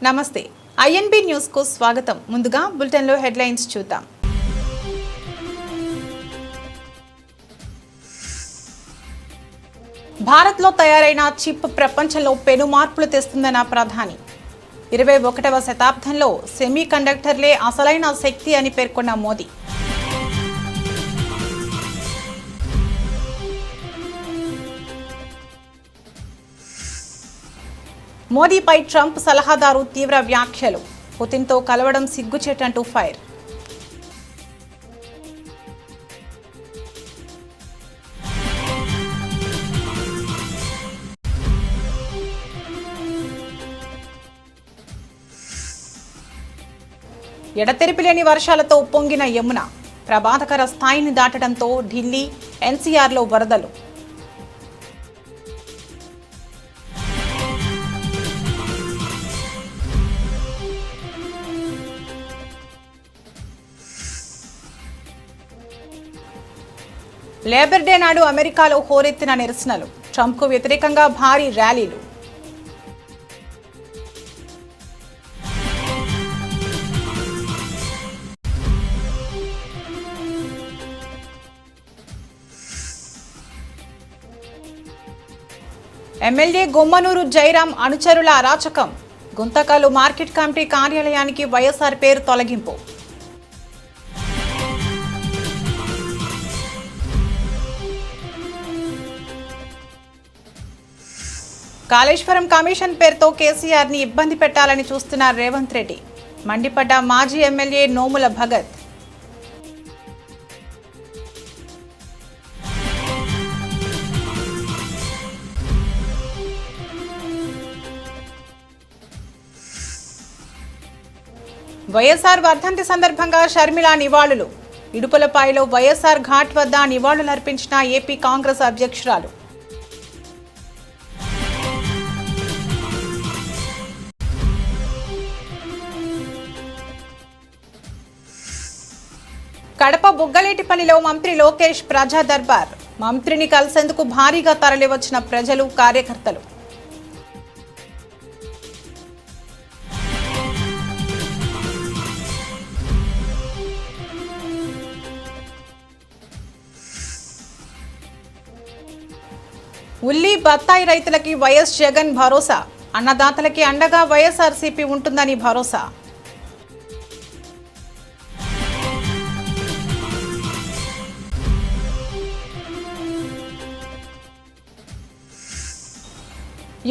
నమస్తే INB news కు స్వాగతం. ముందుగా బులెటిన్ లో హెడ్లైన్స్ చూద్దాం. భారత్ లో తయారైన చిప్ ప్రపంచంలో పెను మార్పులు తెస్తుందన్న ప్రధాని. 21వ శతాబ్దంలో సెమీ కండక్టర్లే అసలైన శక్తి అని పేర్కొన్న మోదీ. మోదీపై ట్రంప్ సలహాదారు తీవ్ర వ్యాఖ్యలు. పుతిన్తో కలవడం సిగ్గుచేటంటూ ఫైర్. ఎడతెరిపిలేని వర్షాలతో ఉప్పొంగిన యమున ప్రమాదకర స్థాయిని దాటడంతో ఢిల్లీ ఎన్సీఆర్లో వరదలు. లేబర్ డే నాడు అమెరికాలో హోరెత్తిన నిరసనలు. ట్రంప్కు వ్యతిరేకంగా భారీ ర్యాలీలు. ఎమ్మెల్యే గుమ్మనూరు జయరాం అనుచరుల అరాచకం. గుంతకల్లు మార్కెట్ కమిటీ కార్యాలయానికి వైఎస్ఆర్ పేరు తొలగింపు. కాళేశ్వరం కమిషన్ పేరుతో కేసీఆర్ ని ఇబ్బంది పెట్టాలని చూస్తున్న రేవంత్ రెడ్డి. మండిపడ్డ మాజీ ఎమ్మెల్యే నోముల భగత్. వైఎస్ఆర్ వర్ధంతి సందర్భంగా షర్మిల నివాళులు. ఇడుపులపాయలో వైఎస్ఆర్ ఘాట్ వద్ద నివాళులర్పించిన ఏపీ కాంగ్రెస్ అధ్యక్షురాలు. కడప బుగ్గలేటిపల్లిలో మంత్రి లోకేష్ ప్రజా దర్బార్. మంత్రిని కలిసేందుకు భారీగా తరలివచ్చిన ప్రజలు, కార్యకర్తలు. ఉల్లి బత్తాయి రైతులకి వైఎస్ జగన్ భరోసా. అన్నదాతలకి అండగా వైఎస్ఆర్సీపీ ఉంటుందని భరోసా.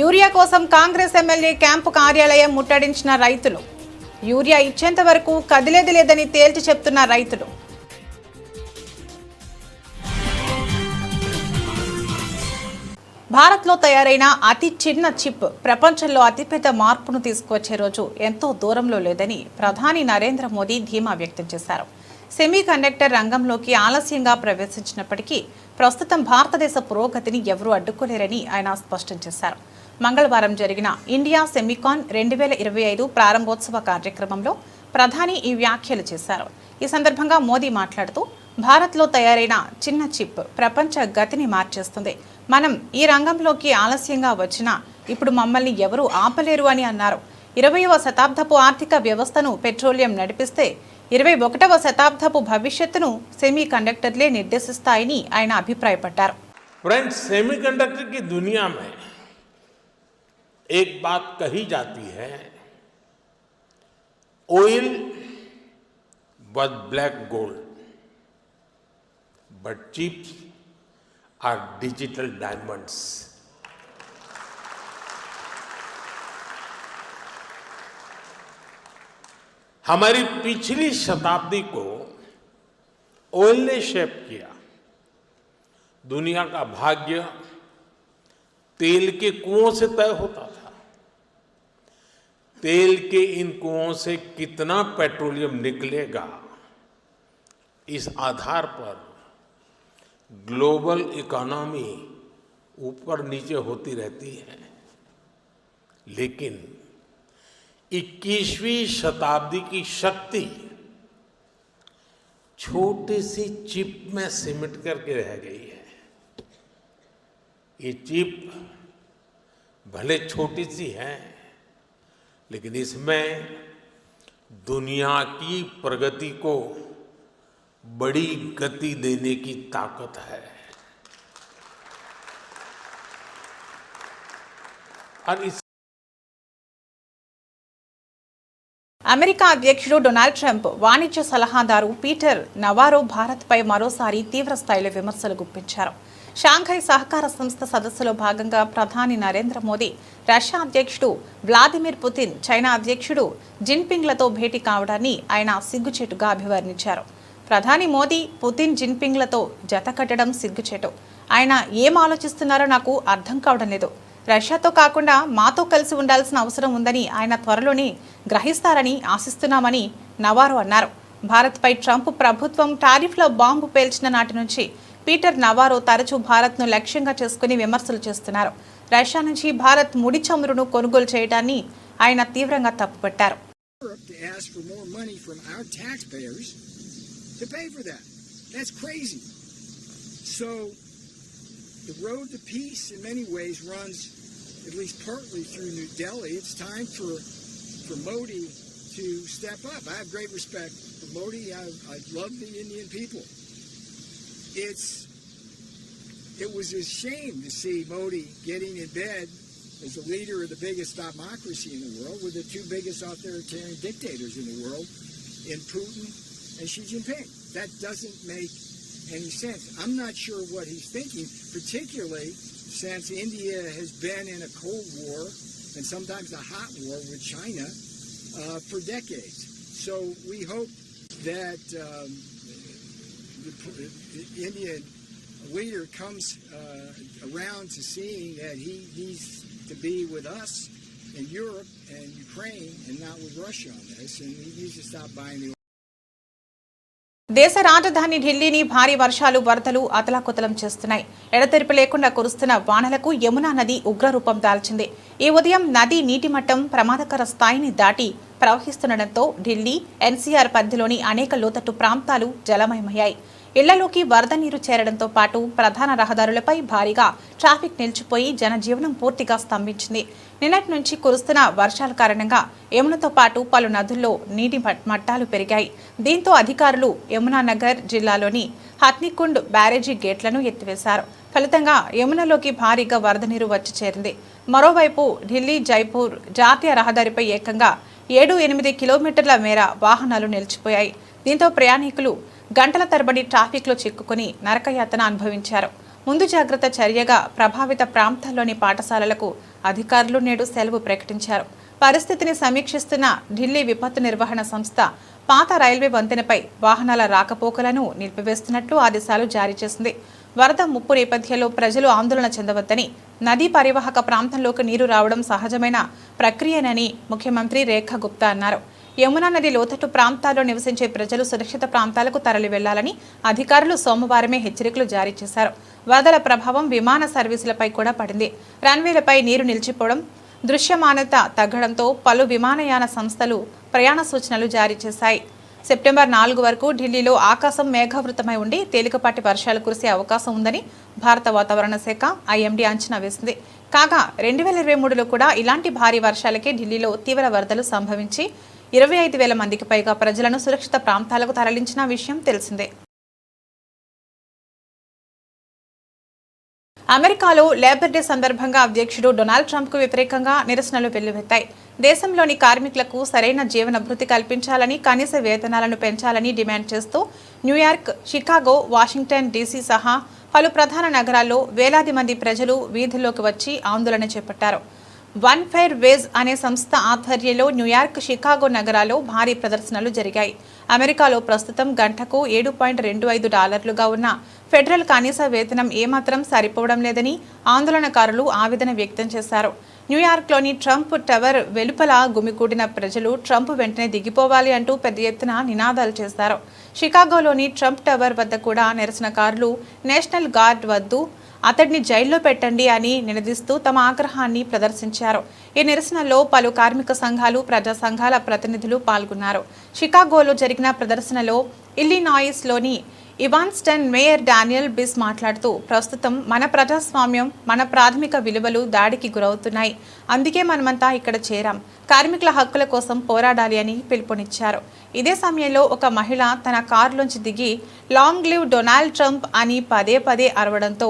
యూరియా కోసం కాంగ్రెస్ ఎమ్మెల్యే క్యాంపు కార్యాలయం ముట్టడించిన రైతులు. యూరియా ఇచ్చేంత వరకు కదిలేది లేదని తేల్చి చెప్తున్న రైతులు. భారత్లో తయారైన అతి చిన్న చిప్ ప్రపంచంలో అతిపెద్ద మార్పును తీసుకువచ్చే రోజు ఎంతో దూరంలో లేదని ప్రధాని నరేంద్ర మోదీ ధీమా వ్యక్తం చేశారు. సెమీ కండక్టర్ రంగంలోకి ఆలస్యంగా ప్రవేశించినప్పటికీ ప్రస్తుతం భారతదేశ పురోగతిని ఎవరూ అడ్డుకోలేరని ఆయన స్పష్టం చేశారు. మంగళవారం జరిగిన ఇండియా సెమీకాన్ 2025 ప్రారంభోత్సవ కార్యక్రమంలో ప్రధాని ఈ వ్యాఖ్యలు చేశారు. ఈ సందర్భంగా మోదీ మాట్లాడుతూ, భారత్లో తయారైన చిన్న చిప్ ప్రపంచ గతిని మార్చేస్తుంది. మనం ఈ రంగంలోకి ఆలస్యంగా వచ్చినా ఇప్పుడు మమ్మల్ని ఎవరూ ఆపలేరు అని అన్నారు. 20వ శతాబ్దపు ఆర్థిక వ్యవస్థను పెట్రోలియం నడిపిస్తే 21వ శతాబ్దపు భవిష్యత్తును సెమీ కండక్టర్లే నిర్దేశిస్తాయని ఆయన అభిప్రాయపడ్డారు. फ्रेंड्स, सेमीकंडक्टर की दुनिया में एक बात कही जाती है, oil was black gold, but chips are digital diamonds. हमारी पिछली शताब्दी को ऑयल ने शेप किया. दुनिया का भाग्य तेल के कुओं से तय होता था. तेल के इन कुओं से कितना पेट्रोलियम निकलेगा, इस आधार पर ग्लोबल इकोनॉमी ऊपर नीचे होती रहती है. लेकिन 21वीं शताब्दी की शक्ति छोटी सी चिप में सिमट करके रह गई है. ये चिप भले छोटी सी है, लेकिन इसमें दुनिया की प्रगति को बड़ी गति देने की ताकत है और इस అమెరికా అధ్యక్షుడు డొనాల్డ్ ట్రంప్ వాణిజ్య సలహాదారు పీటర్ నవారో భారత్పై మరోసారి తీవ్ర స్థాయిలో విమర్శలు గుప్పించారు. షాంఘై సహకార సంస్థ సదస్సులో భాగంగా ప్రధాని నరేంద్ర మోదీ, రష్యా అధ్యక్షుడు వ్లాదిమిర్ పుతిన్, చైనా అధ్యక్షుడు జిన్పింగ్లతో భేటీ కావడాన్ని ఆయన సిగ్గుచేటుగా అభివర్ణించారు. ప్రధాని మోదీ, పుతిన్, జిన్పింగ్లతో జత కట్టడం సిగ్గుచేటు. ఆయన ఏం ఆలోచిస్తున్నారో నాకు అర్థం కావడం లేదు. రష్యాతో కాకుండా మాతో కలిసి ఉండాల్సిన అవసరం ఉందని ఆయన త్వరలోనే గ్రహిస్తారని ఆశిస్తున్నామని నవారో అన్నారు. భారత్పై ట్రంప్ ప్రభుత్వం టారిఫ్ల బాంబు పేల్చిన నాటి నుంచి పీటర్ నవారో తరచూ భారత్ను లక్ష్యంగా చేసుకుని విమర్శలు చేస్తున్నారు. రష్యా నుంచి భారత్ ముడి చమురును కొనుగోలు చేయడాన్ని ఆయన తీవ్రంగా తప్పుపట్టారు. The road to peace in many ways runs at least partly through New Delhi. It's time for Modi to step up. I have great respect for Modi. I love the Indian people. It was a shame to see Modi getting in bed as the leader of the biggest democracy in the world with the two biggest authoritarian dictators in the world, in Putin and Xi Jinping. That doesn't make any sense. I'm not sure what he's thinking, particularly since India has been in a Cold War and sometimes a hot war with China for decades. So we hope that the Indian leader comes around to seeing that he needs to be with us in Europe and Ukraine and not with Russia on this, and he needs to stop buying the దేశ రాజధాని ఢిల్లీని భారీ వర్షాలు, వరదలు అతలాకుతలం చేస్తున్నాయి. ఎడతెరిపి లేకుండా కురుస్తున్న వానలకు యమునా నది ఉగ్రరూపం దాల్చింది. ఈ ఉదయం నది నీటి మట్టం ప్రమాదకర స్థాయిని దాటి ప్రవహిస్తుండటంతో ఢిల్లీ, ఎన్సీఆర్ పరిధిలోని అనేక లోతట్టు ప్రాంతాలు జలమయమయ్యాయి. ఇళ్లలోకి వరద నీరు చేరడంతో పాటు ప్రధాన రహదారులపై భారీగా ట్రాఫిక్ నిలిచిపోయి జనజీవనం పూర్తిగా స్తంభించింది. నిన్నటి నుంచి కురుస్తున్న వర్షాల కారణంగా యమునతో పాటు పలు నదుల్లో నీటి మట్టాలు పెరిగాయి. దీంతో అధికారులు యమునానగర్ జిల్లాలోని హత్నికుండ్ బ్యారేజీ గేట్లను ఎత్తివేశారు. ఫలితంగా యమునలోకి భారీగా వరద నీరు వచ్చి చేరింది. మరోవైపు ఢిల్లీ జైపూర్ జాతీయ రహదారిపై ఏకంగా 7-8 కిలోమీటర్ల మేర వాహనాలు నిలిచిపోయాయి. దీంతో ప్రయాణికులు గంటల తరబడి ట్రాఫిక్లో చిక్కుకుని నరకయాతన అనుభవించారు. ముందు జాగ్రత్త చర్యగా ప్రభావిత ప్రాంతాల్లోని పాఠశాలలకు అధికారులు నేడు సెలవు ప్రకటించారు. పరిస్థితిని సమీక్షిస్తున్న ఢిల్లీ విపత్తు నిర్వహణ సంస్థ పాత రైల్వే వంతెనపై వాహనాల రాకపోకలను నిలిపివేస్తున్నట్లు ఆదేశాలు జారీ చేసింది. వరద ముప్పు నేపథ్యంలో ప్రజలు ఆందోళన చెందవద్దని, నదీ పరివాహక ప్రాంతంలోకి నీరు రావడం సహజమైన ప్రక్రియనని ముఖ్యమంత్రి రేఖా గుప్తా అన్నారు. యమునా నది లోతట్టు ప్రాంతాల్లో నివసించే ప్రజలు సురక్షిత ప్రాంతాలకు తరలి వెళ్లాలని అధికారులు సోమవారమే హెచ్చరికలు జారీ చేశారు. వరదల ప్రభావం విమాన సర్వీసులపై కూడా పడింది. రన్వేలపై నీరు నిలిచిపోవడం, దృశ్యమానత తగ్గడంతో పలు విమానయాన సంస్థలు ప్రయాణ సూచనలు జారీ చేశాయి. సెప్టెంబర్ 4 వరకు ఢిల్లీలో ఆకాశం మేఘావృతమై ఉండి తేలికపాటి వర్షాలు కురిసే అవకాశం ఉందని భారత వాతావరణ శాఖ ఐఎండీ అంచనా వేసింది. కాగా 2023లో కూడా ఇలాంటి భారీ వర్షాలకే ఢిల్లీలో తీవ్ర వరదలు సంభవించి 25,000 మందికి పైగా ప్రజలను సురక్షిత ప్రాంతాలకు తరలించిన విషయం తెలిసిందే. అమెరికాలో లేబర్ డే సందర్భంగా అధ్యక్షుడు డొనాల్డ్ ట్రంప్కు వ్యతిరేకంగా నిరసనలు వెల్లువెత్తాయి. దేశంలోని కార్మికులకు సరైన జీవన భృతి కల్పించాలని, కనీస వేతనాలను పెంచాలని డిమాండ్ చేస్తూ న్యూయార్క్, షికాగో, వాషింగ్టన్ డీసీ సహా పలు ప్రధాన నగరాల్లో వేలాది మంది ప్రజలు వీధుల్లోకి వచ్చి ఆందోళన చేపట్టారు. వన్ ఫెయిర్ వేజ్ అనే సంస్థ ఆధ్వర్యంలో న్యూయార్క్, షికాగో నగరాల్లో భారీ ప్రదర్శనలు జరిగాయి. అమెరికాలో ప్రస్తుతం గంటకు $7.25 ఉన్న ఫెడరల్ కనీస వేతనం ఏమాత్రం సరిపోవడం లేదని ఆందోళనకారులు ఆవేదన వ్యక్తం చేశారు. న్యూయార్క్లోని ట్రంప్ టవర్ వెలుపల గుమికూడిన ప్రజలు ట్రంప్ వెంటనే దిగిపోవాలి అంటూ పెద్ద ఎత్తున నినాదాలు చేశారు. షికాగోలోని ట్రంప్ టవర్ వద్ద కూడా నిరసనకారులు నేషనల్ గార్డ్ వద్దు, అతడిని జైల్లో పెట్టండి అని నినదిస్తూ తమ ఆగ్రహాన్ని ప్రదర్శించారు. ఈ నిరసనలో పలు కార్మిక సంఘాలు, ప్రజా సంఘాల ప్రతినిధులు పాల్గొన్నారు. షికాగోలో జరిగిన ప్రదర్శనలో ఇల్లినాయిస్లోని ఇవాన్స్టన్ మేయర్ డానియల్ బిస్ మాట్లాడుతూ ప్రస్తుతం మన ప్రజాస్వామ్యం మన ప్రాథమిక విలువలు దాడికి గురవుతున్నాయి, అందుకే మనమంతా ఇక్కడ చేరాం, కార్మికుల హక్కుల కోసం పోరాడాలి అని పిలుపునిచ్చారు. ఇదే సమయంలో ఒక మహిళ తన కారులోంచి దిగి లాంగ్ లివ్ డొనాల్డ్ ట్రంప్ అని పదే పదే అరవడంతో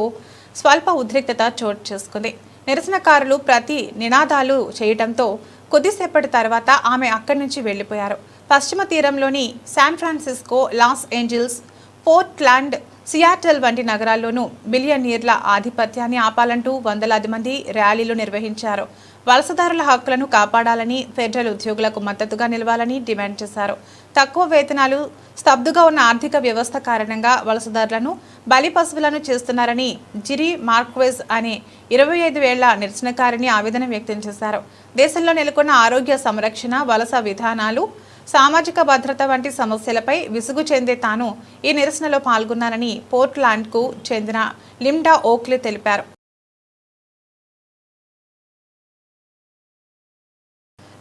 స్వల్ప ఉద్రిక్తత చోటు చేసుకుంది. నిరసనకారులు ప్రతి నినాదాలు చేయడంతో కొద్దిసేపటి తర్వాత ఆమె అక్కడి నుంచి వెళ్లిపోయారు. పశ్చిమ తీరంలోని San Francisco, Los Angeles, Portland, Seattle వంటి నగరాల్లోనూ బిలియనీర్ల ఆధిపత్యాన్ని ఆపాలంటూ వందలాది మంది ర్యాలీలు నిర్వహించారు. వలసదారుల హక్కులను కాపాడాలని, ఫెడరల్ ఉద్యోగులకు మద్దతుగా నిలవాలని డిమాండ్ చేశారు. తక్కువ వేతనాలు, స్తబ్దుగా ఉన్న ఆర్థిక వ్యవస్థ కారణంగా వలసదారులను బలిపశువులను చేస్తున్నారని జిరి మార్క్వెజ్ అనే 25 ఏళ్ల నిరసనకారిని ఆవేదన వ్యక్తం చేశారు. దేశంలో నెలకొన్న ఆరోగ్య సంరక్షణ, వలస విధానాలు, సామాజిక భద్రత వంటి సమస్యలపై విసుగు చెందే తాను ఈ నిరసనలో పాల్గొన్నానని పోర్ట్లాండ్కు చెందిన లిండా ఓక్లే తెలిపారు.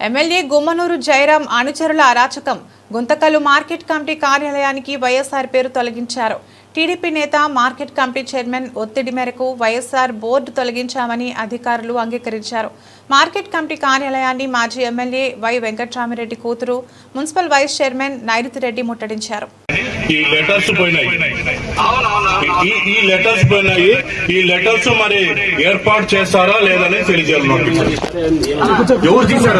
ఎమ్మెల్యే గుమ్మనూరు జయరాం అనుచరుల అరాచకం. గుంతకల్లు మార్కెట్ కమిటీ కార్యాలయానికి వైఎస్ఆర్ పేరు తొలగించారు. టీడీపీ నేత, మార్కెట్ కమిటీ చైర్మన్ ఒత్తిడి మేరకు వైఎస్ఆర్ బోర్డు తొలగించామని అధికారులు అంగీకరించారు. మార్కెట్ కమిటీ కార్యాలయాన్ని మాజీ ఎమ్మెల్యే వై వెంకట్రామిరెడ్డి కూతురు, మున్సిపల్ వైస్ చైర్మన్ నైరుతిరెడ్డి ముట్టడించారు. ఈ లెటర్స్ పోయినాయి. ఈ లెటర్స్ మరి ఏర్పాటు చేస్తారా లేదని తెలియజేయాలి. ఎవరు తీశారు?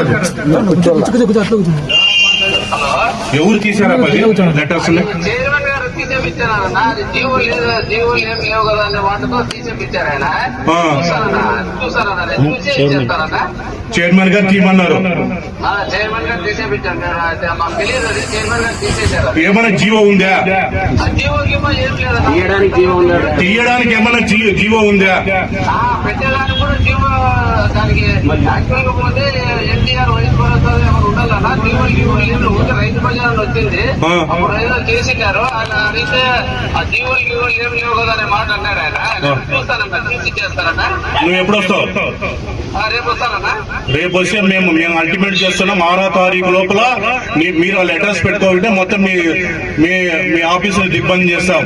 ఎవరు తీశారా లెటర్స్? చైర్మన్ గారు తీసేపించారన్న. అది జీవోలు ఏం లేవు కదా అనే వాటితో తీసేపించారు ఆయన. చూసారన్న చూసి చేస్తారన్న. చైర్మన్ గారు తీయమన్నారు. చైర్మన్ గారు తీసేపించారు. మాకు తెలియదు, అది చైర్మన్ గారు తీసేశారు. ఏమైనా జీవో ఉందా? జీవో గీమో ఏం లేదన్న. తీయడానికి ఏమైనా జీవో ఉందా? పెట్టేదానికి కూడా జీవో, దానికి యాక్చువల్ గా పోతే ఎన్టీఆర్ వైస్ భరోసా ఏమైనా ఉండాలన్నా. జీవో లేదు, రైతు బజార్ వచ్చింది, అప్పుడు ఏదో చేసింటారు. ఆయన అడిగితే ఆ జీవోలు ఏం లేవు కదా అనే మాట అన్నాడు ఆయన. చూస్తానన్నా, తీసి చేస్తారన్నా. నువ్వు ఎప్పుడు వస్తావు? రేపు వస్తానన్నా. రేపు వస్తే మేము అల్టిమేట్ చేస్తున్నాం. 6వ తారీఖు లోపల మీరు ఆ లెటర్స్ పెట్టుకోవాలంటే మొత్తం మీ ఆఫీసులో దిగ్బంధం చేస్తాం.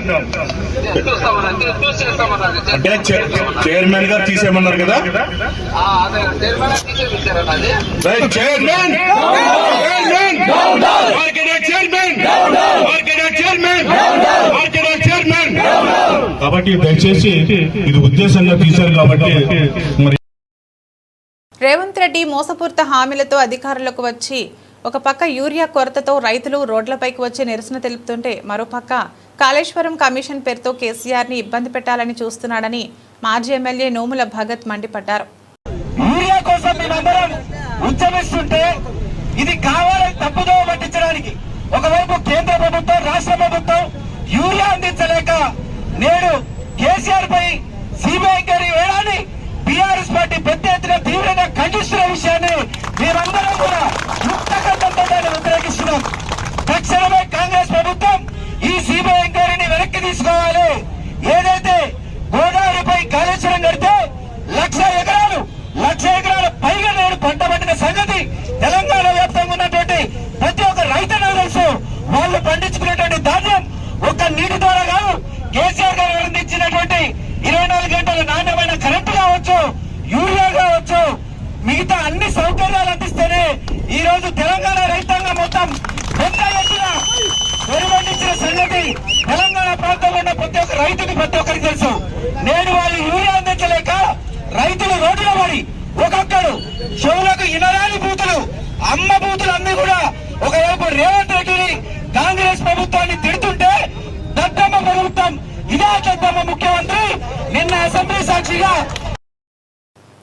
అంటే చైర్మన్ గారు తీసేయమన్నారు కదా. కాబట్టి దయచేసి ఇది ఉద్దేశంగా తీశారు కాబట్టి మరి రేవంత్ రెడ్డి మోసపూరిత హామీలతో అధికారులకు వచ్చి ఒక పక్క యూరియా కొరతతో రైతులు రోడ్లపైకి వచ్చి నిరసన తెలుపుతుంటే మరోపక్క కాళేశ్వరం కమిషన్ పేరుతో కేసీఆర్ని ఇబ్బంది పెట్టాలని చూస్తున్నాడని మాజీ ఎమ్మెల్యే నోముల భగత్ మండిపడ్డారు. యూరియా కోసం మేమందరం ఉద్యమిస్తుంటే ఇది కావాలని తప్పుదో పట్టించడానికి ఒకవైపు కేంద్ర ప్రభుత్వం, రాష్ట్ర ప్రభుత్వం యూరియా అందించలేక నేడు కేసీఆర్ పై సిబిఐ ఎంక్వైరీ వేయడాన్ని బీఆర్ఎస్ పార్టీ పెద్ద ఎత్తున తీవ్రంగా ఖండిస్తున్న విషయాన్ని మేమందరం కూడా ముక్తకంఠంతో వ్యతిరేకిస్తున్నాం. తక్షణమే కాంగ్రెస్ ప్రభుత్వం ఈ సిబిఐ ఎంక్వైరీని వెనక్కి తీసుకోవాలి. ఏదైతే గోదావరిపై కాళేశ్వరం కడితే 1,00,000 ఎకరాల పైగా నేడు పంట పట్టిన సంగతి తెలంగాణ వ్యాప్తంగా ఉన్నటువంటి ప్రతి ఒక్క రైతులకు తెలుసు. వాళ్ళు పండించుకున్నటువంటి ధాన్యం ఒక్క నీటి ద్వారా కాదు, కేసీఆర్ గారు అందించినటువంటి 24 గంటల నాణ్యమైన కరెంటు కావచ్చు, యూరియా కావచ్చు, మిగతా అన్ని సౌకర్యాలు అందిస్తేనే ఈ రోజు తెలంగాణ రైతాంగం మొత్తం పెద్ద ఎత్తున వెలువడించిన సంగతి తెలంగాణ ప్రాంతంలో ఉన్న ప్రతి ఒక్క రైతుకి, ప్రతి ఒక్కరికి తెలుసు. నేను వాళ్ళు యూరియా అందించలేక రైతులు రోడ్డులో పడి ఒక్కొక్కడు చెవులకు ఇనరాని బూతులు, అమ్మ బూతులు అన్ని కూడా ఒకవైపు రేవంత్ రెడ్డిని, కాంగ్రెస్ ప్రభుత్వాన్ని తిడుతుంటే దద్దమ్మ ప్రభుత్వం, ఇదే దద్దమ్మ ముఖ్యమంత్రి నిన్న అసెంబ్లీ సాక్షిగా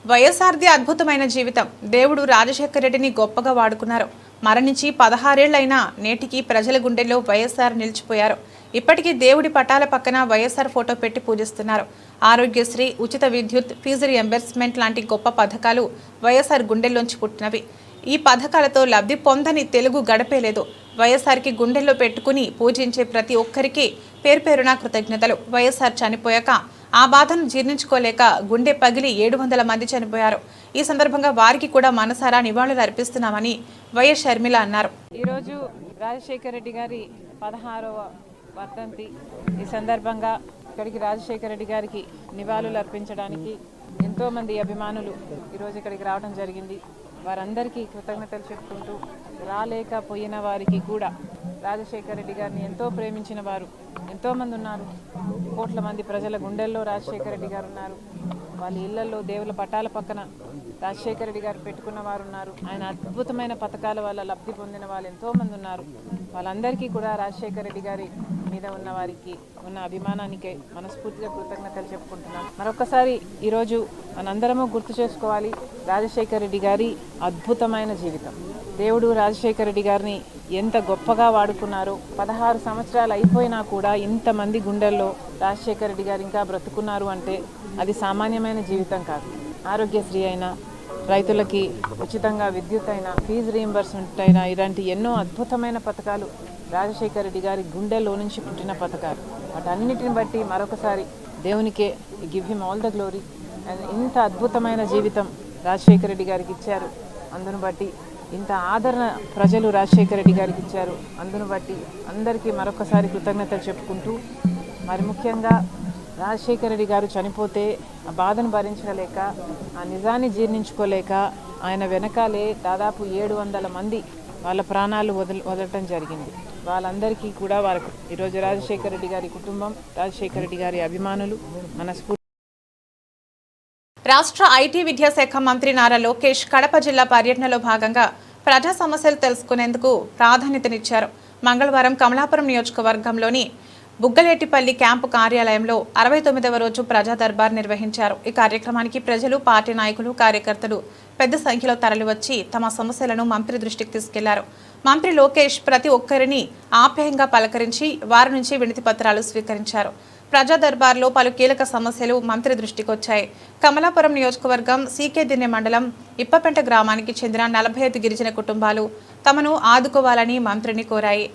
వైఎస్ఆర్ది అద్భుతమైన జీవితం. దేవుడు రాజశేఖర రెడ్డిని గొప్పగా వాడుకున్నారు. మరణించి 16 ఏళ్లైనా నేటికి ప్రజల గుండెల్లో వైఎస్ఆర్ నిలిచిపోయారు. ఇప్పటికీ దేవుడి పటాల పక్కన వైఎస్ఆర్ ఫోటో పెట్టి పూజిస్తున్నారు. ఆరోగ్యశ్రీ, ఉచిత విద్యుత్, ఫీజు రియంబర్స్మెంట్ లాంటి గొప్ప పథకాలు వైఎస్ఆర్ గుండెల్లోంచి పుట్టినవి. ఈ పథకాలతో లబ్ధి పొందని తెలుగు గడపేలేదు. వైఎస్ఆర్కి గుండెల్లో పెట్టుకుని పూజించే ప్రతి ఒక్కరికి పేరుపేరున కృతజ్ఞతలు. వైఎస్ఆర్ చనిపోయాక ఆ బాధను జీర్ణించుకోలేక గుండె పగిలి 700 మంది చనిపోయారు. ఈ సందర్భంగా వారికి కూడా మనసారా నివాళులు అర్పిస్తున్నామని వైఎస్ షర్మిల అన్నారు. ఈరోజు రాజశేఖర రెడ్డి గారి 16వ వర్ధంతి. ఈ సందర్భంగా ఇక్కడికి రాజశేఖర రెడ్డి గారికి నివాళులు అర్పించడానికి ఎంతోమంది అభిమానులు ఈరోజు ఇక్కడికి రావడం జరిగింది. వారందరికీ కృతజ్ఞతలు చెప్పుకుంటూ, రాలేకపోయిన వారికి కూడా రాజశేఖర రెడ్డి గారిని ఎంతో ప్రేమించిన వారు ఎంతోమంది ఉన్నారు. కోట్ల మంది ప్రజల గుండెల్లో రాజశేఖర రెడ్డి గారు ఉన్నారు. వాళ్ళ ఇళ్లలో దేవుల పటాల పక్కన రాజశేఖర రెడ్డి గారు పెట్టుకున్న వారు ఉన్నారు. ఆయన అద్భుతమైన పథకాల వల్ల లబ్ధి పొందిన వాళ్ళు ఎంతోమంది ఉన్నారు. వాళ్ళందరికీ కూడా రాజశేఖర రెడ్డి గారి మీద ఉన్న వారికి ఉన్న అభిమానానికే మనస్ఫూర్తిగా కృతజ్ఞతలు చెప్పుకుంటున్నాను. మరొకసారి ఈరోజు మనందరము గుర్తు చేసుకోవాలి రాజశేఖర రెడ్డి గారి అద్భుతమైన జీవితం. దేవుడు రాజశేఖర రెడ్డి గారిని ఎంత గొప్పగా వాడుకున్నారో. 16 సంవత్సరాలు అయిపోయినా కూడా ఇంతమంది గుండెల్లో రాజశేఖర రెడ్డి గారు ఇంకా బ్రతుకున్నారు అంటే అది సామాన్యమైన జీవితం కాదు. ఆరోగ్యశ్రీ అయినా, రైతులకి ఉచితంగా విద్యుత్ అయినా, ఫీజు రీయింబర్స్మెంట్ అయినా, ఇలాంటి ఎన్నో అద్భుతమైన పథకాలు రాజశేఖర రెడ్డి గారి గుండెల్లో నుంచి పుట్టిన పథకాలు. వాటన్నిటిని బట్టి మరొకసారి దేవునికే give him all the glory. And ఇంత అద్భుతమైన జీవితం రాజశేఖర రెడ్డి గారికి ఇచ్చారు. అందును బట్టి ఇంత ఆదరణ ప్రజలు రాజశేఖర రెడ్డి గారికి ఇచ్చారు. అందును బట్టి అందరికీ మరొకసారి కృతజ్ఞతలు చెప్పుకుంటూ, మరి ముఖ్యంగా రాజశేఖర రెడ్డి గారు చనిపోతే ఆ బాధను భరించలేక, ఆ నిజాన్ని జీర్ణించుకోలేక ఆయన వెనకాలే దాదాపు 700 మంది వాళ్ళ ప్రాణాలు వదలటం జరిగింది. వాళ్ళందరికీ కూడా వారికి ఈరోజు రాజశేఖర రెడ్డి గారి కుటుంబం, రాజశేఖర రెడ్డి గారి అభిమానులు మనస్ఫూర్తి. రాష్ట్ర ఐటీ విద్యాశాఖ మంత్రి నారా లోకేష్ కడప జిల్లా పర్యటనలో భాగంగా ప్రజా సమస్యలు తెలుసుకునేందుకు ప్రాధాన్యతనిచ్చారు. మంగళవారం కమలాపురం నియోజకవర్గంలోని బుగ్గలేటిపల్లి క్యాంపు కార్యాలయంలో 69వ రోజు ప్రజా దర్బార్ నిర్వహించారు. ఈ కార్యక్రమానికి ప్రజలు, పార్టీ నాయకులు, కార్యకర్తలు పెద్ద సంఖ్యలో తరలివచ్చి తమ సమస్యలను మంత్రి దృష్టికి తీసుకెళ్లారు. మంత్రి లోకేష్ ప్రతి ఒక్కరిని ఆప్యాయంగా పలకరించి వారి నుంచి వినతి పత్రాలు స్వీకరించారు. ప్రజా దర్బార్లో పలు కీలక సమస్యలు మంత్రి దృష్టికి వచ్చాయి. కమలాపురం నియోజకవర్గం సీకేదిన్నె మండలం ఇప్పపెంట గ్రామానికి చెందిన 45 గిరిజన కుటుంబాలు తమను ఆదుకోవాలని మంత్రిని కోరాయి.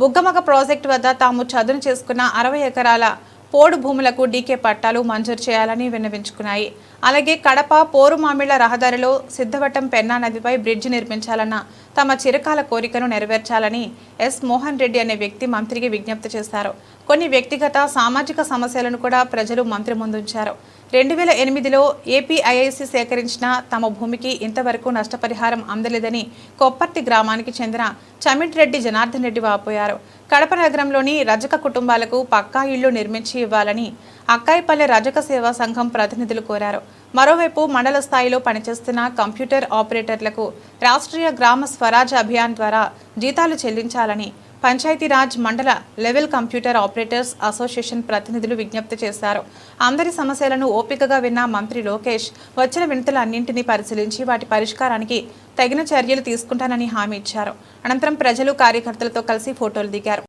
బుగ్గమగ ప్రాజెక్టు వద్ద తాము చదును చేసుకున్న 60 ఎకరాల పోడు భూములకు డీకే పట్టాలు మంజూరు చేయాలని విన్నవించుకున్నాయి. అలాగే కడప పోరుమామిళ్ల రహదారిలో సిద్ధవటం పెన్నా నదిపై బ్రిడ్జి నిర్మించాలన్న తమ చిరకాల కోరికను నెరవేర్చాలని ఎస్ మోహన్ రెడ్డి అనే వ్యక్తి మంత్రికి విజ్ఞప్తి చేశారు. కొన్ని వ్యక్తిగత సామాజిక సమస్యలను కూడా ప్రజలు మంత్రి ముందుంచారు. 2008లో ఏపీఐఐసి సేకరించిన తమ భూమికి ఇంతవరకు నష్టపరిహారం అందలేదని కొప్పర్తి గ్రామానికి చెందిన చమిట్రెడ్డి జనార్దన్ రెడ్డి వాపోయారు. కడప నగరంలోని రజక కుటుంబాలకు పక్కా ఇళ్లు నిర్మించి ఇవ్వాలని అక్కాయిపల్లె రజక సేవా సంఘం ప్రతినిధులు కోరారు. మరోవైపు మండల స్థాయిలో పనిచేస్తున్న కంప్యూటర్ ఆపరేటర్లకు రాష్ట్రీయ గ్రామ స్వరాజ్ అభియాన్ ద్వారా జీతాలు చెల్లించాలని పంచాయతీరాజ్ మండల లెవెల్ కంప్యూటర్ ఆపరేటర్స్ అసోసియేషన్ ప్రతినిధులు విజ్ఞప్తి చేశారు. అందరి సమస్యలను ఓపికగా విన్న మంత్రి లోకేష్ వచ్చిన వినతులన్నింటినీ పరిశీలించి వాటి పరిష్కారానికి తగిన చర్యలు తీసుకుంటానని హామీ ఇచ్చారు. అనంతరం ప్రజలు, కార్యకర్తలతో కలిసి ఫోటోలు దిగారు.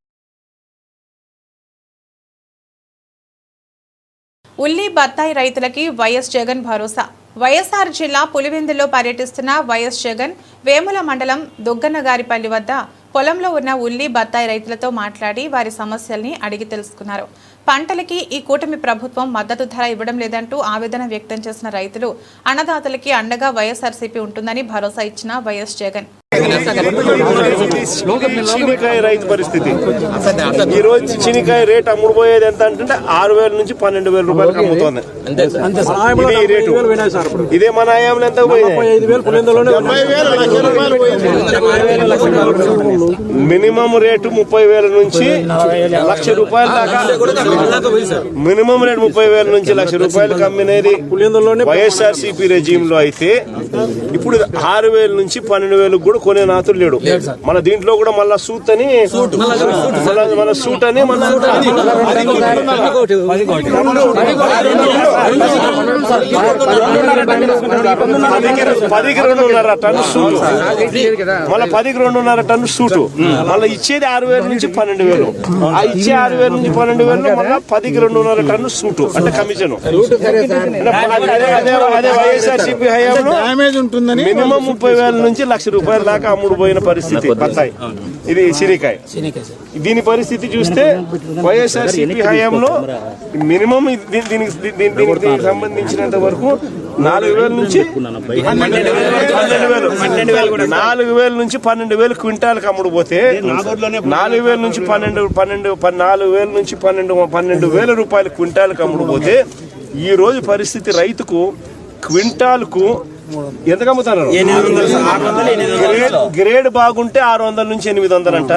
ఉల్లి, బత్తాయి రైతులకి వైఎస్ జగన్ భరోసా. వైఎస్ఆర్ జిల్లా పులివెందులో పర్యటిస్తున్న వైఎస్ జగన్ వేముల మండలం దుగ్గన్నగారిపల్లి వద్ద పొలంలో ఉన్న ఉల్లి, బత్తాయి రైతులతో మాట్లాడి వారి సమస్యల్ని అడిగి తెలుసుకున్నారు. పంటలకి ఈ కూటమి ప్రభుత్వం మద్దతు ధర ఇవ్వడం లేదంటూ ఆవేదన వ్యక్తం చేసిన రైతులు, అన్నదాతలకి అండగా వైఎస్ఆర్సీపీ ఉంటుందని భరోసా ఇచ్చిన వైఎస్ జగన్. చీనికాయ రైతు పరిస్థితి ఈ రోజు చీనికాయ రేట్ అమ్ముడుపోయేది ఎంత అంటే 6,000 నుంచి 12,000 రూపాయలకు అమ్ముతోంది. ఇది రేటు. ఇదే మన హయాంలో ఎంత మినిమం రేటు 30,000 నుంచి 1,00,000 రూపాయల దాకా. మినిమం రేటు 30,000 నుంచి 1,00,000 రూపాయలకు అమ్మినది వైఎస్ఆర్సీపీ రెజీమ్ లో అయితే ఇప్పుడు 6,000 నుంచి 12,000 కూడా కొనే నాతులు లేడు. మన దీంట్లో కూడా మళ్ళా సూట్ అని మన సూట్ అని మన 10కి 2.5 టన్ను సూటు, మళ్ళీ 10కి 2.5 టన్ను సూటు, మళ్ళీ ఇచ్చేది 6,000 నుంచి 12,000. ఆ ఇచ్చే 6,000 నుంచి 12,000 మళ్ళీ 10కి 2.5 టన్ను సూటు అంటే కమిషన్. అదే వైఎస్ఆర్సీపీ హయాంలో మినిమం 30,000 నుంచి 1,00,000 రూపాయల దాకా అమ్ముడు పోయిన పరిస్థితి బత్తాయి. ఇది చీనికాయ. దీని పరిస్థితి చూస్తే వైఎస్ఆర్సీపీ హయాంలో మినిమం దీనికి సంబంధించినంత వరకు 4,000 నుంచి 12,000 4,000 నుంచి 12,000 క్వింటాలకు అమ్ముడుపోతే 4,000 నుంచి 4,000 నుంచి 12,000 రూపాయలు క్వింటాలకు అమ్ముడుపోతే ఈ రోజు పరిస్థితి రైతుకు క్వింటాల్కు ఎంతకు అమ్ముతారు? గ్రేడ్ బాగుంటే 600 నుంచి 800 అంట.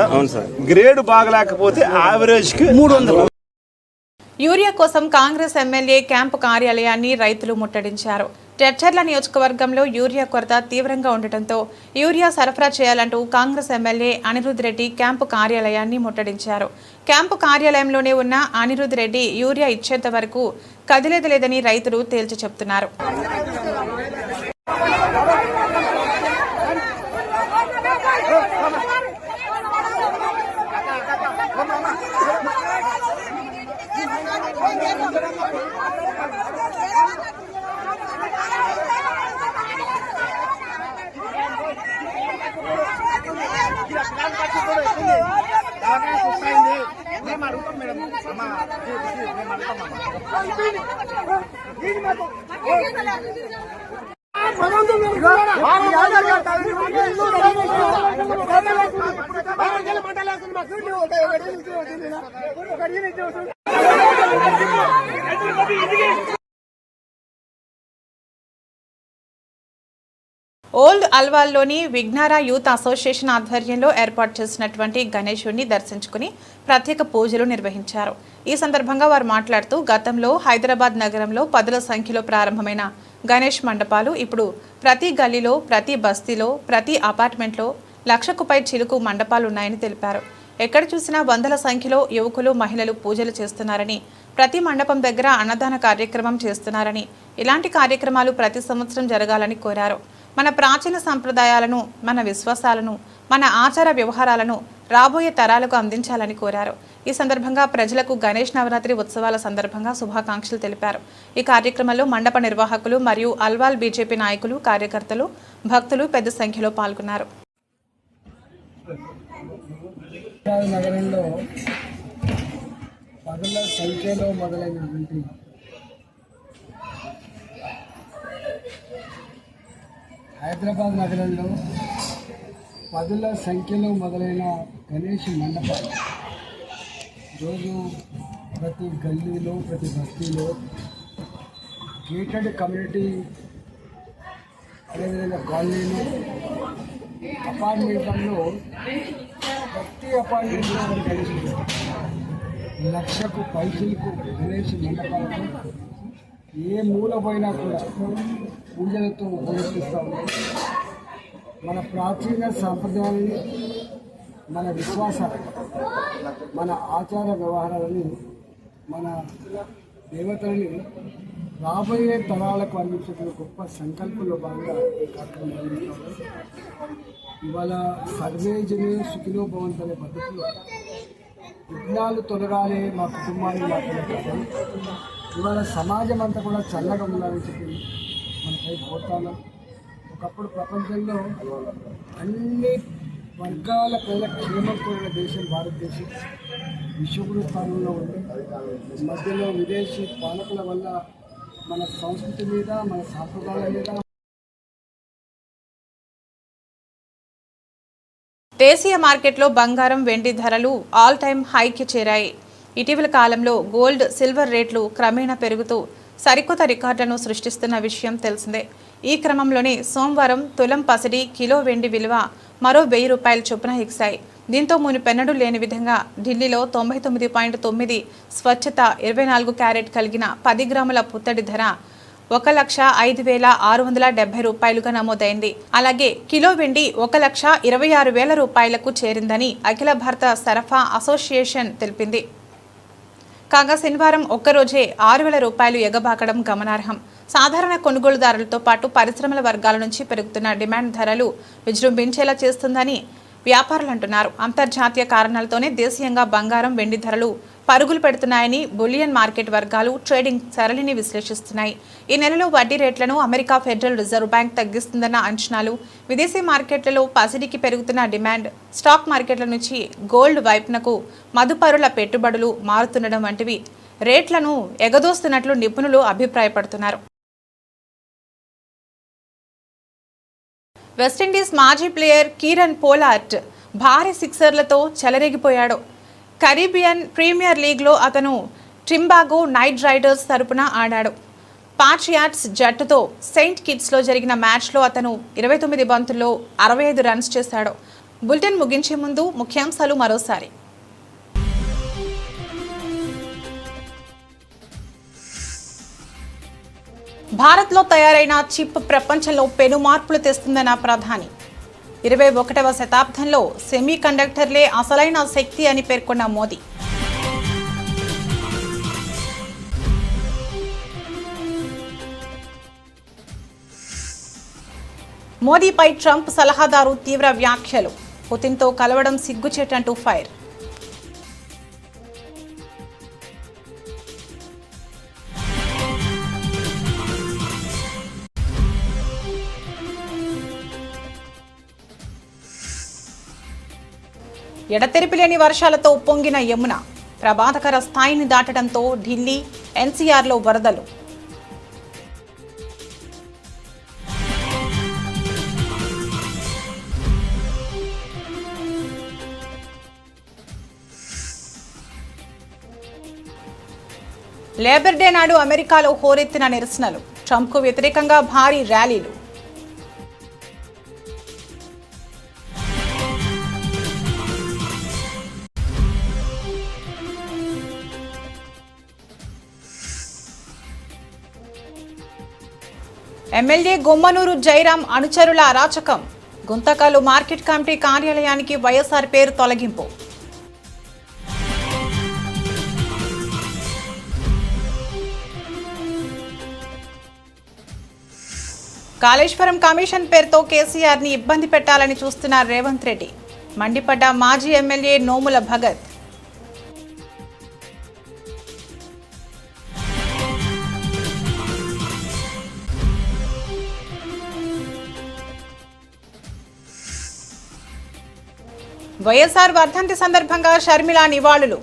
గ్రేడ్ బాగలేకపోతే యావరేజ్ కి 300. యూరియా కోసం కాంగ్రెస్ ఎమ్మెల్యే క్యాంపు కార్యాలయాన్ని రైతులు ముట్టడించారు. చర్చర్ల నియోజకవర్గంలో యూరియా కొరత తీవ్రంగా ఉండటంతో యూరియా సరఫరా చేయాలంటూ కాంగ్రెస్ ఎమ్మెల్యే అనిరుద్ రెడ్డి క్యాంపు కార్యాలయాన్ని ముట్టడించారు. క్యాంపు కార్యాలయంలోనే ఉన్న అనిరుద్ రెడ్డి యూరియా ఇచ్చేంత వరకు కదిలేదలేదని రైతులు తేల్చి చెప్తున్నారు. ఓల్డ్ అల్వాల్లోని విఘ్నారా యూత్ అసోసియేషన్ ఆధ్వర్యంలో ఏర్పాటు చేసినటువంటి గణేశుడిని దర్శించుకుని ప్రత్యేక పూజలు నిర్వహించారు. ఈ సందర్భంగా వారు మాట్లాడుతూ గతంలో హైదరాబాద్ నగరంలో 10ల సంఖ్యలో ప్రారంభమైన గణేష్ మండపాలు ఇప్పుడు ప్రతి గల్లీలో, ప్రతి బస్తీలో, ప్రతి అపార్ట్మెంట్లో 1,00,000కు పై చిలుకు మండపాలు ఉన్నాయని తెలిపారు. ఎక్కడ చూసినా 100ల సంఖ్యలో యువకులు, మహిళలు పూజలు చేస్తున్నారని, ప్రతి మండపం దగ్గర అన్నదాన కార్యక్రమం చేస్తున్నారని, ఇలాంటి కార్యక్రమాలు ప్రతి సంవత్సరం జరగాలని కోరారు. మన ప్రాచీన సంప్రదాయాలను, మన విశ్వాసాలను, మన ఆచార వ్యవహారాలను రాబోయే తరాలకు అందించాలని కోరారు. ఈ సందర్భంగా ప్రజలకు గణేష్ నవరాత్రి ఉత్సవాల సందర్భంగా శుభాకాంక్షలు తెలిపారు. ఈ కార్యక్రమంలో మండప నిర్వాహకులు మరియు అల్వాల్ బీజేపీ నాయకులు, కార్యకర్తలు, భక్తులు పెద్ద సంఖ్యలో పాల్గొన్నారు. నగరంలో 10ల సంఖ్యలో మొదలైనటువంటి హైదరాబాద్ నగరంలో 10ల సంఖ్యలో మొదలైన గణేష్ మండపాలు రోజు ప్రతి గల్లీలో, ప్రతి బస్తీలో, గేటెడ్ కమ్యూనిటీ, అదేవిధంగా కాలనీలు, అపార్ట్మెంట్లలో ప్రతి అపార్ట్మెంట్లో గణేష్ 1,00,000కు పైసలకు గణేష్ మండపాలకు ఏ మూల పోయినా కూడా పూజలతో ఉపయోగిస్తూ ఉంటాం. మన ప్రాచీన సాంప్రదాయాలని, మన విశ్వాసాలని, మన ఆచార వ్యవహారాలని, మన దేవతలని రాబోయే తరాలకు అందించే గొప్ప సంకల్పంలో భాగంగా ఈ కార్యక్రమం నిర్వహిస్తాం. ఇవాళ సర్వే జనే సుఖినో భవంతు అనే పద్ధతిలో విఘ్నాలు తొలగాలి మా కుటుంబాన్ని మాట్లాడుతాం. ఇవాళ సమాజం అంతా కూడా చల్లగా ఉండాలని చెప్పి మనపై కోరుతాను. ఒకప్పుడు ప్రపంచంలో అన్ని వర్గాల ప్రజల క్షేమం కోరిన దేశం భారతదేశం. విశ్వగురు స్థానంలో ఉంది. మధ్యలో విదేశీ పాలకుల వల్ల మన సంస్కృతి మీద, మన సాంప్రదాయాల మీద. దేశీయ మార్కెట్లో బంగారం, వెండి ధరలు ఆల్ టైమ్ హైకి చేరాయి. ఇటీవల కాలంలో గోల్డ్, సిల్వర్ రేట్లు క్రమేణా పెరుగుతూ సరికొత్త రికార్డులను సృష్టిస్తున్న విషయం తెలిసిందే. ఈ క్రమంలోనే సోమవారం తులం పసిడి, కిలో వెండి విలువ మరో 1,000 రూపాయల చొప్పున ఎగిశాయి. దీంతో మునుపెన్నడూ లేని విధంగా ఢిల్లీలో 99.9 స్వచ్ఛత 24 క్యారెట్ కలిగిన 10 గ్రాముల పుత్తడి ధర 1,05,670 రూపాయలుగా నమోదైంది. అలాగే కిలో వెండి 1,26,000 రూపాయలకు చేరిందని అఖిల భారత సరఫరా అసోసియేషన్ తెలిపింది. కాగా శనివారం ఒక్కరోజే 6,000 రూపాయలు ఎగబాకడం గమనార్హం. సాధారణ కొనుగోలుదారులతో పాటు పరిశ్రమల వర్గాల నుంచి పెరుగుతున్న డిమాండ్ ధరలు విజృంభించేలా చేస్తుందని వ్యాపారులు అంటున్నారు. అంతర్జాతీయ కారణాలతోనే దేశీయంగా బంగారం, వెండి ధరలు పరుగులు పెడుతున్నాయని బులియన్ మార్కెట్ వర్గాలు ట్రేడింగ్ సరళిని విశ్లేషిస్తున్నాయి. ఈ నెలలో వడ్డీ రేట్లను అమెరికా ఫెడరల్ రిజర్వ్ బ్యాంక్ తగ్గిస్తుందన్న అంచనాలు, విదేశీ మార్కెట్లలో పసిడికి పెరుగుతున్న డిమాండ్, స్టాక్ మార్కెట్ల నుంచి గోల్డ్ వైపునకు మదుపరుల పెట్టుబడులు మారుతుండడం వంటివి రేట్లను ఎగదోస్తున్నట్లు నిపుణులు అభిప్రాయపడుతున్నారు. వెస్టిండీస్ మాజీ ప్లేయర్ కీరన్ పోలార్డ్ భారీ సిక్సర్లతో చెలరేగిపోయాడు. కరీబియన్ ప్రీమియర్ లీగ్లో అతను ట్రింబాగో నైట్ రైడర్స్ తరపున ఆడాడు. పాట్రియాట్స్ జట్టుతో సెయింట్ కిట్స్లో జరిగిన మ్యాచ్లో అతను 29 బంతుల్లో 65 రన్స్ చేశాడు. బులెటిన్ ముగించే ముందు ముఖ్యాంశాలు మరోసారి. భారత్లో తయారైన చిప్ ప్రపంచంలో పెను మార్పులు తెస్తుందన్న ప్రధాని. 21వ శతాబ్దంలో సెమీ కండక్టర్లే అసలైన శక్తి అని పేర్కొన్న మోదీ. మోదీపై ట్రంప్ సలహాదారు తీవ్ర వ్యాఖ్యలు. పుతిన్తో కలవడం సిగ్గుచేటంటూ ఫైర్. ఎడతెరిపిలేని వర్షాలతో పొంగిన యమున ప్రమాదకర స్థాయిని దాటడంతో ఢిల్లీ ఎన్సీఆర్లో వరదలు. లేబర్ డే నాడు అమెరికాలో హోరెత్తిన నిరసనలు. ట్రంప్కు వ్యతిరేకంగా భారీ ర్యాలీలు. ఎమ్మెల్యే గుమ్మనూరు జయరాం అనుచరుల అరాచకం. గుంతకల్లు మార్కెట్ కమిటీ కార్యాలయానికి వైఎస్ఆర్ పేరు తొలగింపు. కాళేశ్వరం కమిషన్ పేరుతో కేసీఆర్ని ఇబ్బంది పెట్టాలని చూస్తున్న రేవంత్ రెడ్డి. మండిపడ్డ మాజీ ఎమ్మెల్యే నోముల భగత్. వైఎస్ఆర్ వర్ధంతి సందర్భంగా షర్మిల నివాళులు.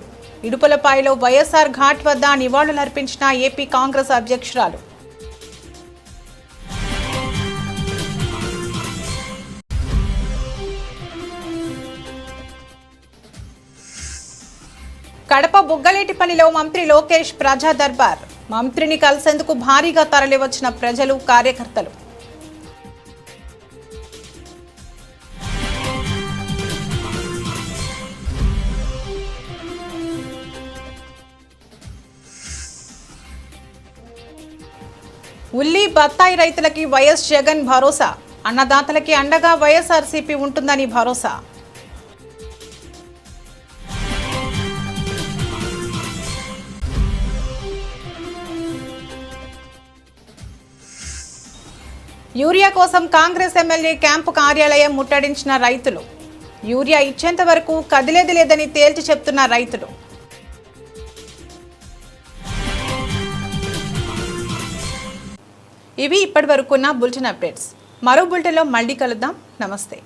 ఇడుపులపాయలో వైఎస్ఆర్ ఘాట్ వద్ద నివాళులర్పించిన ఏపీ కాంగ్రెస్ అధ్యక్షురాలు. కడప బుగ్గలేటిపల్లిలో మంత్రి లోకేష్ ప్రజా దర్బార్. మంత్రిని కలిసేందుకు భారీగా తరలివచ్చిన ప్రజలు, కార్యకర్తలు. ఉల్లి బత్తాయి రైతులకి వైఎస్ జగన్ భరోసా. అన్నదాతలకి అండగా వైఎస్ఆర్సీపీ ఉంటుందని భరోసా. యూరియా కోసం కాంగ్రెస్ ఎమ్మెల్యే క్యాంపు కార్యాలయం ముట్టడించిన రైతులు. యూరియా ఇచ్చేంత వరకు కదిలేది లేదని తేల్చి చెప్తున్న రైతులు. ఇవి ఇప్పటివరకున్న బులెటిన్ అప్డేట్స్. మరో బులెటిన్లో మళ్ళీ కలుద్దాం. నమస్తే.